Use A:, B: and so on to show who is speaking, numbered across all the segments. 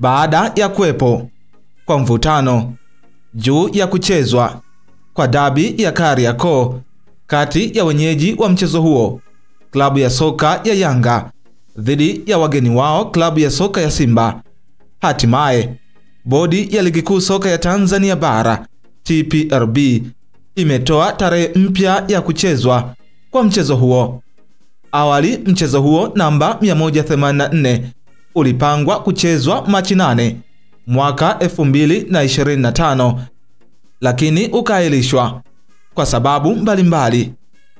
A: baada ya kuwepo kwa mvutano juu ya kuchezwa kwa dabi ya Kariakoo kati ya wenyeji wa mchezo huo, klabu ya soka ya Yanga dhidi ya wageni wao, klabu ya soka ya Simba. Hatimaye bodi ya ligi kuu soka ya Tanzania bara TPLB imetoa tarehe mpya ya kuchezwa kwa mchezo huo. Awali mchezo huo namba 184 ulipangwa kuchezwa Machi 8 mwaka 2025, lakini ukaahirishwa kwa sababu mbalimbali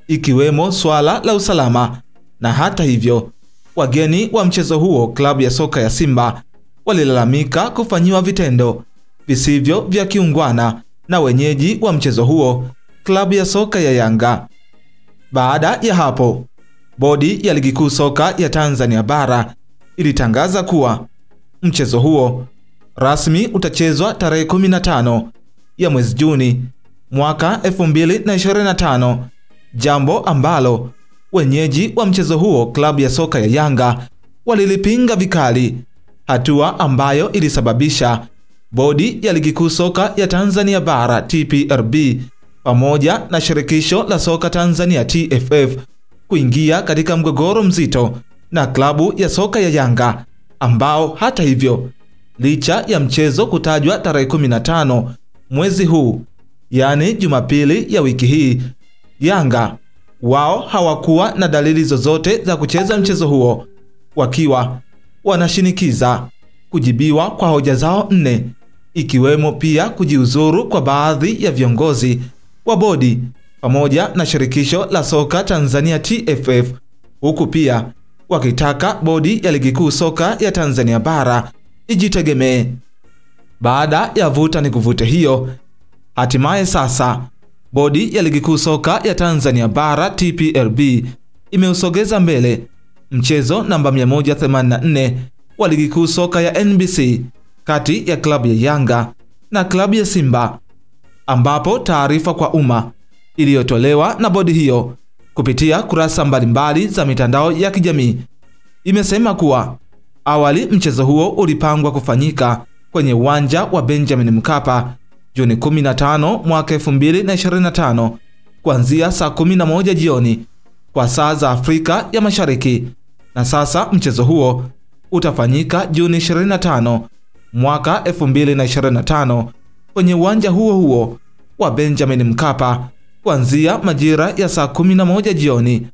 A: ikiwemo swala la usalama. Na hata hivyo, wageni wa mchezo huo, klabu ya soka ya Simba, walilalamika kufanyiwa vitendo visivyo vya kiungwana na wenyeji wa mchezo huo, klabu ya soka ya Yanga. Baada ya hapo, bodi ya ligi kuu soka ya Tanzania bara ilitangaza kuwa mchezo huo rasmi utachezwa tarehe 15 ya mwezi Juni mwaka 2025, jambo ambalo wenyeji wa mchezo huo, klabu ya soka ya Yanga, walilipinga vikali, hatua ambayo ilisababisha bodi ya ligi kuu soka ya Tanzania bara TPLB pamoja na shirikisho la soka Tanzania TFF kuingia katika mgogoro mzito na klabu ya soka ya Yanga, ambao hata hivyo, licha ya mchezo kutajwa tarehe 15 mwezi huu, yani Jumapili ya wiki hii, Yanga wao hawakuwa na dalili zozote za kucheza mchezo huo, wakiwa wanashinikiza kujibiwa kwa hoja zao 4, ikiwemo pia kujiuzuru kwa baadhi ya viongozi wa bodi pamoja na shirikisho la soka Tanzania TFF, huku pia wakitaka bodi ya ligi kuu soka ya Tanzania bara ijitegemee. Baada ya vuta ni kuvute hiyo, hatimaye sasa bodi ya ligi kuu soka ya Tanzania bara TPLB imeusogeza mbele mchezo namba 184 wa ligi kuu soka ya NBC kati ya klabu ya Yanga na klabu ya Simba, ambapo taarifa kwa umma iliyotolewa na bodi hiyo kupitia kurasa mbalimbali za mitandao ya kijamii imesema kuwa awali mchezo huo ulipangwa kufanyika kwenye uwanja wa Benjamin Mkapa Juni 15 mwaka 2025 kuanzia saa 11 jioni kwa saa za Afrika ya Mashariki, na sasa mchezo huo utafanyika Juni 25 mwaka 2025 kwenye uwanja huo huo wa Benjamin Mkapa kuanzia majira ya saa 11 jioni.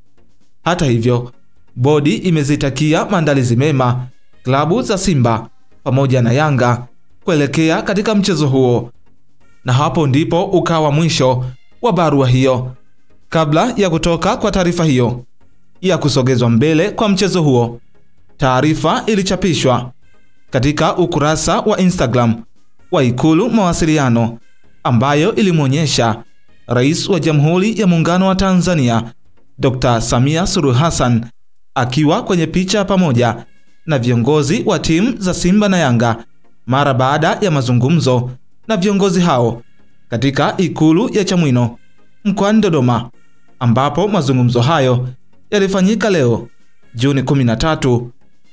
A: Hata hivyo, bodi imezitakia maandalizi mema klabu za Simba pamoja na Yanga kuelekea katika mchezo huo. Na hapo ndipo ukawa mwisho wa barua hiyo. Kabla ya kutoka kwa taarifa hiyo ya kusogezwa mbele kwa mchezo huo, taarifa ilichapishwa katika ukurasa wa Instagram wa Ikulu Mawasiliano, ambayo ilimuonyesha Rais wa Jamhuri ya Muungano wa Tanzania Dr. Samia Suluhu Hassan akiwa kwenye picha pamoja na viongozi wa timu za Simba na Yanga mara baada ya mazungumzo na viongozi hao katika Ikulu ya Chamwino mkoani Dodoma, ambapo mazungumzo hayo yalifanyika leo Juni 13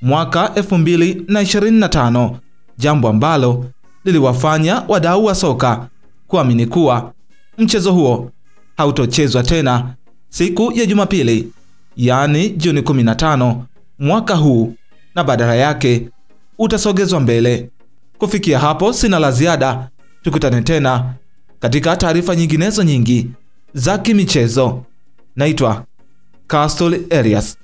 A: mwaka 2025, jambo ambalo liliwafanya wadau wa soka kuamini kuwa mchezo huo hautochezwa tena siku ya Jumapili, yani Juni 15 mwaka huu, na badala yake utasogezwa mbele. Kufikia hapo sina la ziada, tukutane tena katika taarifa nyinginezo nyingi za kimichezo. Naitwa Castle Elias.